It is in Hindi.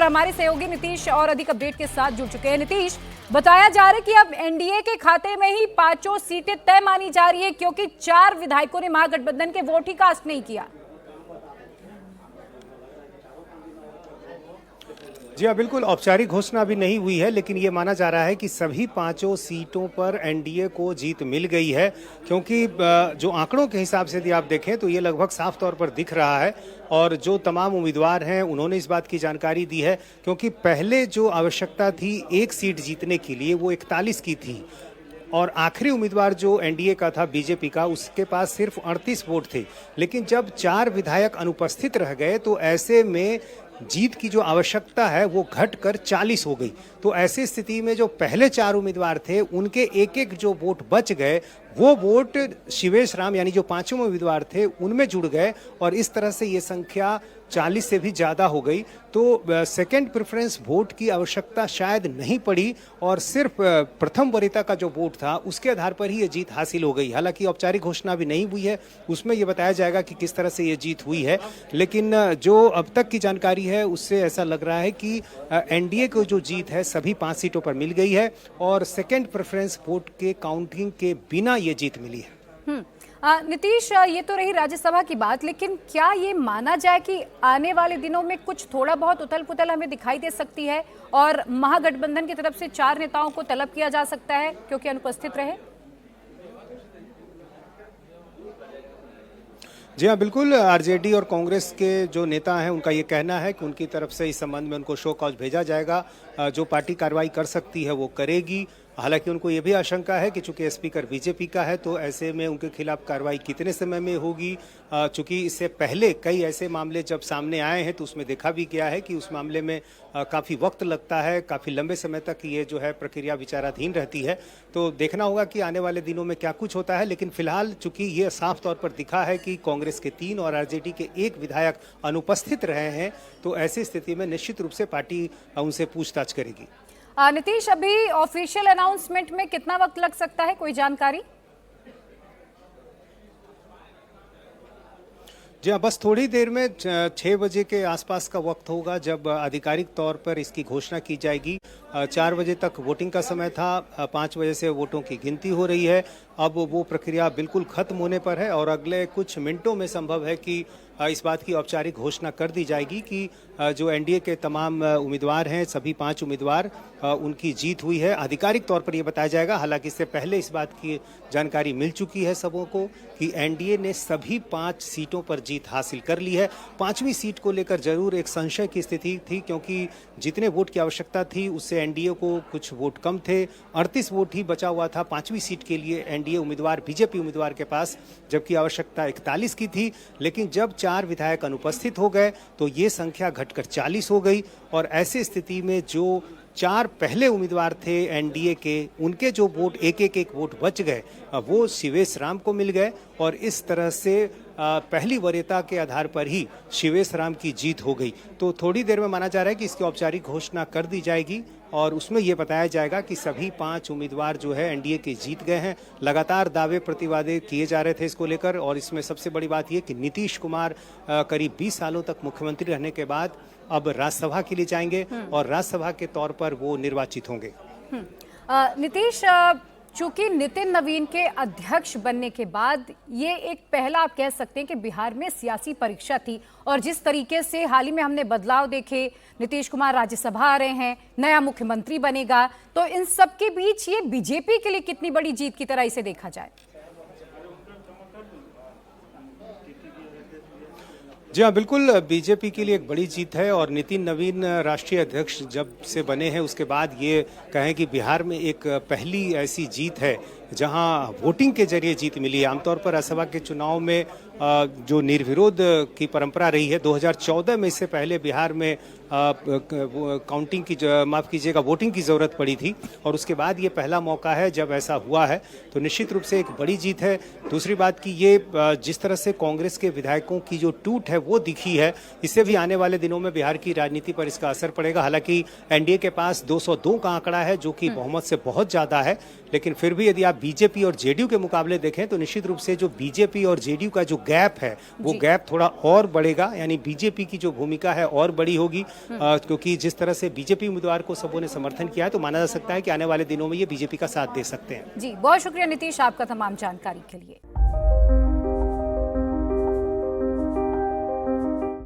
हमारे सहयोगी नीतीश और अधिक अपडेट के साथ जुड़ चुके हैं। नीतीश, बताया जा रहा है कि अब एनडीए के खाते में ही 5 सीटें तय मानी जा रही है, क्योंकि 4 विधायकों ने महागठबंधन के वोट ही कास्ट नहीं किया। जी हाँ, बिल्कुल औपचारिक घोषणा अभी नहीं हुई है, लेकिन ये माना जा रहा है कि सभी 5 सीटों पर एनडीए को जीत मिल गई है, क्योंकि जो आंकड़ों के हिसाब से यदि आप देखें तो ये लगभग साफ तौर पर दिख रहा है। और जो तमाम उम्मीदवार हैं उन्होंने इस बात की जानकारी दी है, क्योंकि पहले जो आवश्यकता थी 1 सीट जीतने के लिए वो 41 की थी, और आखिरी उम्मीदवार जो एनडीए का था बीजेपी का, उसके पास सिर्फ 38 वोट थे। लेकिन जब 4 विधायक अनुपस्थित रह गए तो ऐसे में जीत की जो आवश्यकता है वो घटकर 40 हो गई। तो ऐसी स्थिति में जो पहले 4 उम्मीदवार थे उनके एक जो वोट बच गए वो वोट शिवेश राम यानी जो 5वें उम्मीदवार थे उनमें जुड़ गए, और इस तरह से ये संख्या 40 से भी ज़्यादा हो गई। तो सेकंड प्रेफरेंस वोट की आवश्यकता शायद नहीं पड़ी, और सिर्फ प्रथम वरीयता का जो वोट था उसके आधार पर ही ये जीत हासिल हो गई। हालांकि औपचारिक घोषणा भी नहीं हुई है, उसमें ये बताया जाएगा कि किस तरह से ये जीत हुई है। लेकिन जो अब तक की जानकारी है उससे ऐसा लग रहा है कि एनडीए को जो जीत है सभी 5 सीटों पर मिल गई है, और सेकेंड प्रेफरेंस वोट के काउंटिंग के बिना ये जीत मिली है। नीतीश, ये तो रही राज्यसभा की बात, लेकिन क्या ये माना जाए कि आने वाले दिनों में कुछ थोड़ा बहुत उथल पुथल हमें दिखाई दे सकती है और महागठबंधन की तरफ से 4 नेताओं को तलब किया जा सकता है क्योंकि अनुपस्थित रहे? जी हाँ, बिल्कुल। आरजेडी और कांग्रेस के जो नेता हैं उनका ये कहना है कि उनकी तरफ से इस संबंध में उनको शो कॉज भेजा जाएगा। जो पार्टी कार्रवाई कर सकती है वो करेगी। हालांकि उनको ये भी आशंका है कि चूंकि स्पीकर बीजेपी का है तो ऐसे में उनके खिलाफ कार्रवाई कितने समय में होगी। चूंकि इससे पहले कई ऐसे मामले जब सामने आए हैं तो उसमें देखा भी गया है कि उस मामले में काफ़ी वक्त लगता है, काफ़ी लंबे समय तक ये जो है प्रक्रिया विचाराधीन रहती है। तो देखना होगा कि आने वाले दिनों में क्या कुछ होता है। लेकिन फिलहाल चूंकि ये साफ तौर पर दिखा है कि कांग्रेस के 3 और आरजेडी के 1 विधायक अनुपस्थित रहे हैं, तो ऐसी स्थिति में निश्चित रूप से पार्टी उनसे पूछताछ करेगी। नीतीश, अभी ऑफिशियल अनाउंसमेंट में कितना वक्त लग सकता है, कोई जानकारी? जी हाँ, बस थोड़ी देर में 6 बजे के आसपास का वक्त होगा जब आधिकारिक तौर पर इसकी घोषणा की जाएगी। 4 बजे तक वोटिंग का समय था, 5 बजे से वोटों की गिनती हो रही है। अब वो प्रक्रिया बिल्कुल खत्म होने पर है, और अगले कुछ मिनटों में संभव है कि इस बात की औपचारिक घोषणा कर दी जाएगी कि जो एनडीए के तमाम उम्मीदवार हैं, सभी 5 उम्मीदवार, उनकी जीत हुई है। आधिकारिक तौर पर यह बताया जाएगा। हालांकि इससे पहले इस बात की जानकारी मिल चुकी है सबों को कि एनडीए ने सभी 5 सीटों पर जीत हासिल कर ली है। 5वीं सीट को लेकर जरूर एक संशय की स्थिति थी, क्योंकि जितने वोट की आवश्यकता थी उससे एनडीए को कुछ वोट कम थे। 38 वोट ही बचा हुआ था 5वीं सीट के लिए एनडीए उम्मीदवार बीजेपी उम्मीदवार के पास, जबकि आवश्यकता 41 की थी। लेकिन जब 4 विधायक अनुपस्थित हो गए तो ये संख्या घटकर 40 हो गई, और ऐसी स्थिति में जो 4 पहले उम्मीदवार थे एनडीए के, उनके जो वोट एक वोट बच गए वो शिवेश राम को मिल गए, और इस तरह से पहली वरीयता के आधार पर ही शिवेश राम की जीत हो गई। तो थोड़ी देर में माना जा रहा है कि इसकी औपचारिक घोषणा कर दी जाएगी, और उसमें यह बताया जाएगा कि सभी 5 उम्मीदवार जो है एनडीए के जीत गए हैं। लगातार दावे प्रतिवादे किए जा रहे थे इसको लेकर, और इसमें सबसे बड़ी बात यह कि नीतीश कुमार करीब 20 सालों तक मुख्यमंत्री रहने के बाद अब राज्यसभा के लिए जाएंगे, और राज्यसभा के तौर पर वो निर्वाचित होंगे। नीतीश, चूंकि नितिन नवीन के अध्यक्ष बनने के बाद ये एक पहला आप कह सकते हैं कि बिहार में सियासी परीक्षा थी, और जिस तरीके से हाल ही में हमने बदलाव देखे, नीतीश कुमार राज्यसभा आ रहे हैं, नया मुख्यमंत्री बनेगा, तो इन सब के बीच ये बीजेपी के लिए कितनी बड़ी जीत की तरह इसे देखा जाए? जी हाँ, बिल्कुल बीजेपी के लिए एक बड़ी जीत है, और नितिन नवीन राष्ट्रीय अध्यक्ष जब से बने हैं उसके बाद ये कहें कि बिहार में एक पहली ऐसी जीत है जहां वोटिंग के जरिए जीत मिली है। आमतौर पर राज्यसभा के चुनाव में जो निर्विरोध की परंपरा रही है, 2014 में इससे पहले बिहार में काउंटिंग की माफ कीजिएगा वोटिंग की ज़रूरत पड़ी थी, और उसके बाद ये पहला मौका है जब ऐसा हुआ है। तो निश्चित रूप से एक बड़ी जीत है। दूसरी बात कि ये जिस तरह से कांग्रेस के विधायकों की जो टूट है वो दिखी है, इससे भी आने वाले दिनों में बिहार की राजनीति पर इसका असर पड़ेगा। हालांकि एनडीए के पास 202 का आंकड़ा है जो कि बहुमत से बहुत ज़्यादा है, लेकिन फिर भी यदि आप बीजेपी और जेडीयू के मुकाबले देखें तो निश्चित रूप से जो बीजेपी और जेडीयू का जो गैप है वो गैप थोड़ा और बढ़ेगा, यानी बीजेपी की जो भूमिका है और बड़ी होगी, क्योंकि जिस तरह से बीजेपी उम्मीदवार को सबों ने समर्थन किया है तो माना जा सकता है कि आने वाले दिनों में ये बीजेपी का साथ दे सकते हैं। जी, बहुत शुक्रिया नीतीश आपका तमाम जानकारी के लिए।